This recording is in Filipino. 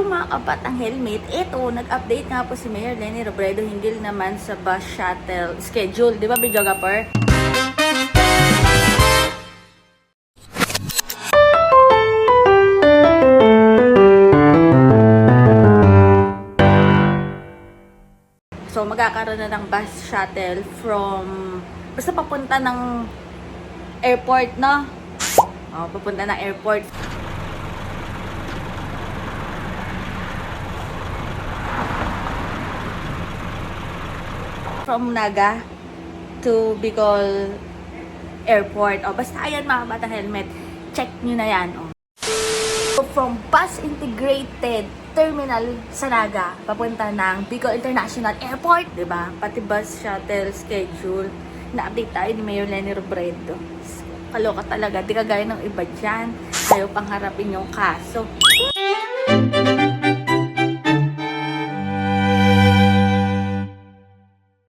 Hello mga kabatang helmet. Ito, nag-update nga po si Mayor Leni Robredo hinggil naman sa bus shuttle schedule. Di ba, videographer? So, magkakaroon na ng bus shuttle from basta papunta ng airport, no? Oh, papunta ng airport. From Naga to Bicol Airport. O, basta ayan mga batang helmet. Check nyo na yan. O. So, from bus integrated terminal sa Naga, papunta ng Bicol International Airport. Diba? Pati bus shuttle schedule. Na-update tayo ni Mayor Leni Robredo. Kaloka talaga. Di kagaya ng iba dyan. Ayaw pang harapin yung kaso.